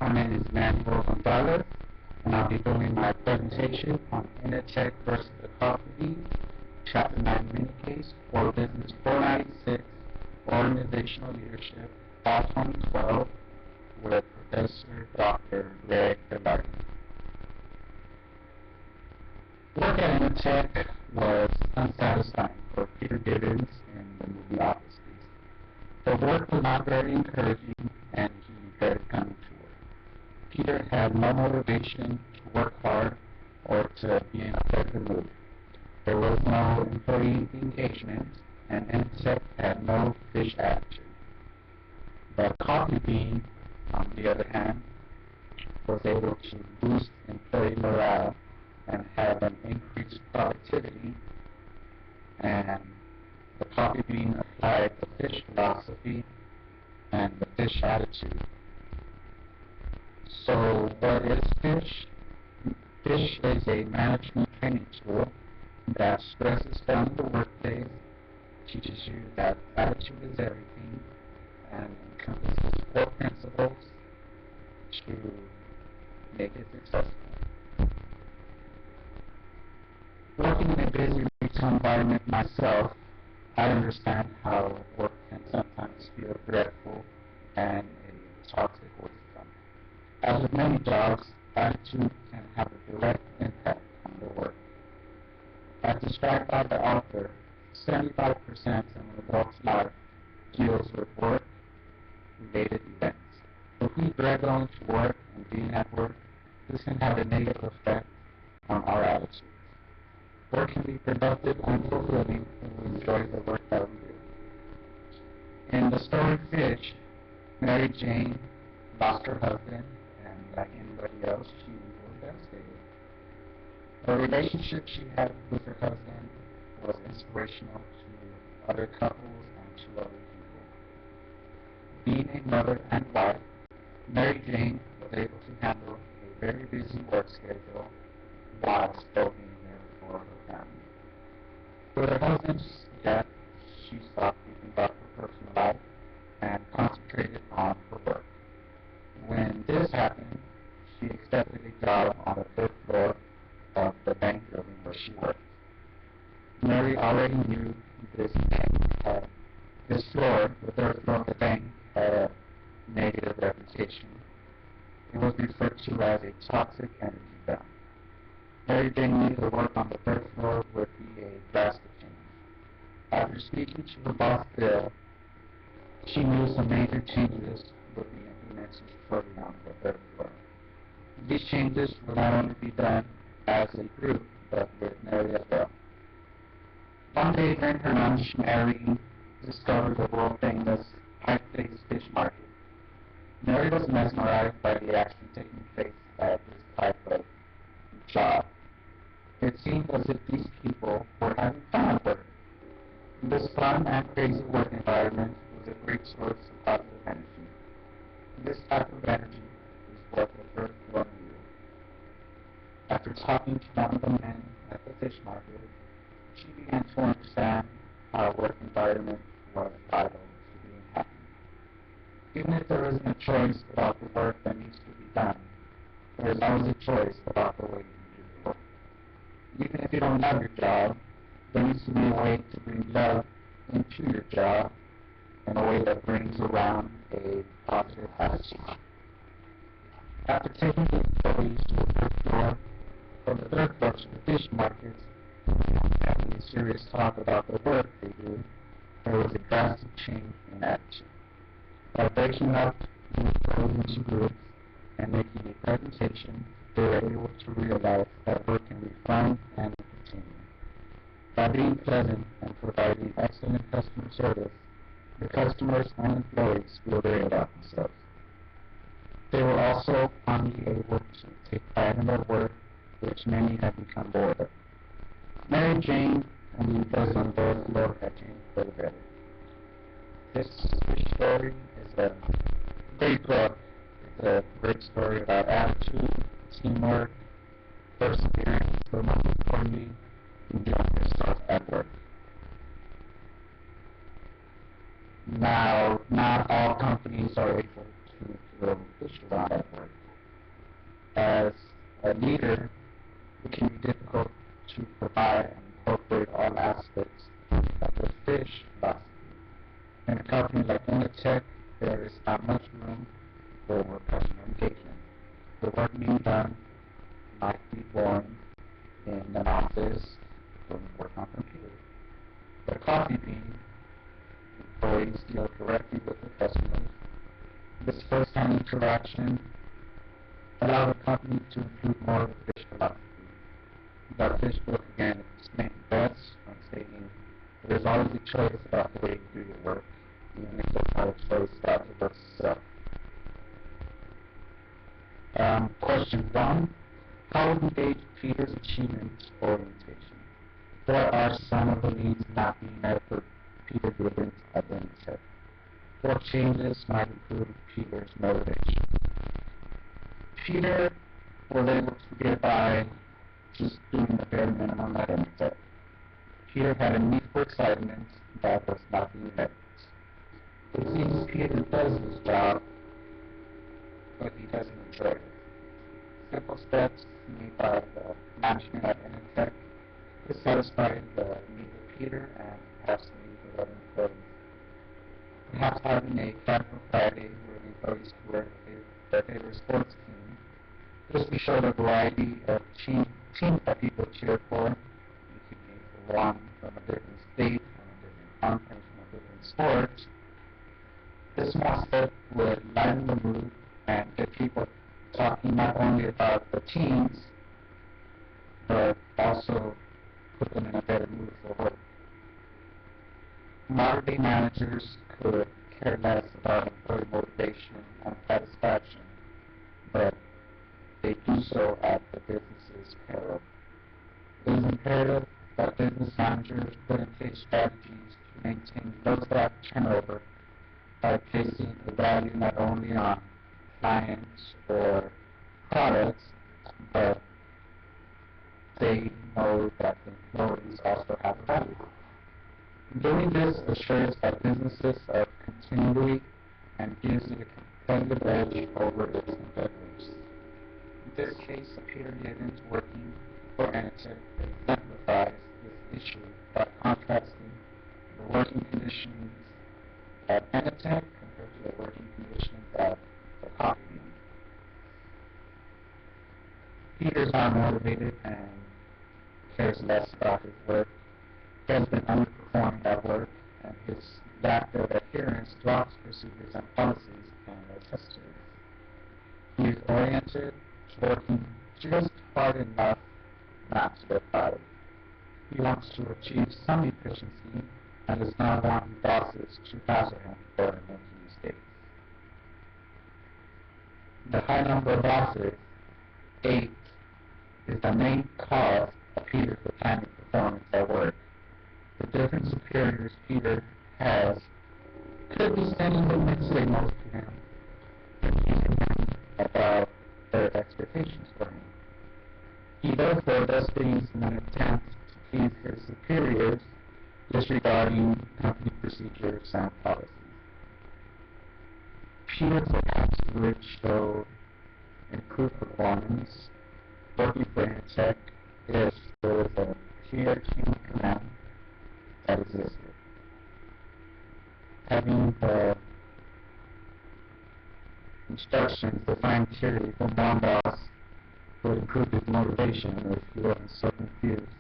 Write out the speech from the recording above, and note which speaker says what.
Speaker 1: My name is Manuel Gonzalez, and I'll be doing my presentation on Intertech versus the Coffee Bean, Chapter 9 mini case for Business 496, Organizational Leadership, Fall 2012, with Professor Dr. Greg Delarty. Work at Intertech was unsatisfying for Peter Gibbons in the movie Office. The work was not very encouraging, and he dreaded coming to work. Peter had no motivation to work hard or to be in a pleasant mood. There was no employee engagement, and Intertech had no fish attitude. The Coffee Bean, on the other hand, was able to boost employee morale and have an increased productivity, and the Coffee Bean applied the fish philosophy and the fish attitude. So what is fish? Fish is a management training tool that stresses down the workday, teaches you that attitude is everything, and encompasses 4 principles to make it successful. Working in a busy retail environment myself, I understand how work can sometimes feel dreadful and a toxic work environment. As with many jobs, attitude can have a direct impact on the work. As described by the author, 75% of an adult's life deals with work-related events. If we dread going to work and being at work, this can have a negative effect on our attitude. Work can be productive and fulfilling when we enjoy the work that we do. In the story Fish, Mary Jane lost her husband, and like anybody else, she was devastated. The relationship she had with her husband was inspirational to other couples and to other people. Being a mother and wife, Mary Jane was able to handle a very busy work schedule while still being there for her family. With her husband's death, she stopped thinking about her personal life and concentrated on her work. When this happened, she accepted a job on the 5th floor of the bank building where she worked. Mary already knew this floor, the 3rd floor of the bank, had a negative reputation. It was referred to as a toxic energy dump. Mary Jane knew the work on the 3rd floor would be a drastic change. After speaking to her boss, Bill, she knew some major changes would be implemented shortly on the 3rd floor. These changes would not only be done as a group, but with Mary as well. One day during her lunch, Mary discovered the world-famous pipe-faced fish market. Mary was mesmerized by the action taking place at this type of job. It seemed as if these people were having fun at work. This fun and crazy work environment was a great source of positive energy. This type of energy is what the 3rd floor needed. After talking to one of the men at the fish market, she began to understand how a work environment was vital to being happy. Even if there isn't a choice about the work that needs to be done, there is always a choice about the way you do the work. Even if you don't love your job, there needs to be a way to bring love into your job in a way that brings around a positive attitude. After taking the employees to the 3rd floor, from the 3rd floor to the fish markets, and having a serious talk about the work they do, there was a drastic change in attitude. By breaking up the employees into groups and making a presentation, they were able to realize that work can be fun and entertaining. By being pleasant and providing excellent customer service, the customers and employees feel great about themselves. They were also finally able to take pride in their work, which many had become bored of. Mary Jane and the employees on the 3rd floor had changed for the better. This story is a great book. It's a great story about attitude, teamwork, perseverance, but most importantly, enjoying yourself at work. Now, not all companies are able to feel pushed around at work. As a leader, it can be difficult to provide and incorporate all aspects of the fish philosophy. In a company like Unitech, there is not much room for personal engagement. The work being done might be boring in an office or work on a computer. But coffee bean, employees deal directly with the customers. This first-hand interaction allows the company to include more of the fish philosophy. The fish book again explains best when stating there's always a choice about the way you do your work, even if there's not a choice about the work itself. Question 1. How would you gauge Peter's achievement orientation? What are some of the needs not being met for Peter Gibbons at Webcam? What changes might improve Peter's motivation? Peter was able to get by just doing the bare minimum at Webcam. Peter had a need for excitement that was not being met. It seems Peter does his job, but he doesn't enjoy it. Simple steps made by the management at Webcam to satisfy the need of Peter and perhaps the needs of other employees. Perhaps having a casual Friday where the employees could wear their favorite sports team, just to show the variety of teams that people cheer for. You could be one from a different state, from a different conference, from a different sport. This small step would lighten the mood and get people talking not only about the teams, but also put them in a better mood for work. Modern-day managers could care less about employee motivation and satisfaction, but they do so at the business's peril. It is imperative that business managers put in place strategies to maintain low staff turnover by placing the value not only on clients or products, but they know that the employees also have value. Doing this assures that businesses are continually and gives it a competitive edge over its competitors. In this case, Peter Gibbons working for Webcam exemplifies this issue by contrasting the working conditions at Webcam compared to the working conditions at the coffee bean. Peter's not motivated and cares less about his work. He has been underperforming at work, and his lack of adherence to office procedures and policies can attest to this. He is oriented to working just hard enough not to get fired. He wants to achieve some efficiency and does not want his bosses to hassle him for making mistakes. The high number of bosses, 8, is the main cause of Peter's declining performance at work. The different superiors Peter has could be sending the mixed signals to him, accusing him about their expectations for him. He therefore does things in an attempt to please his superiors, disregarding company procedures and policies. Peter perhaps would show improved performance working for Webcam if there was a clear chain of command that existed. Having the instructions defined clearly from one boss would improve his motivation if he wasn't so confused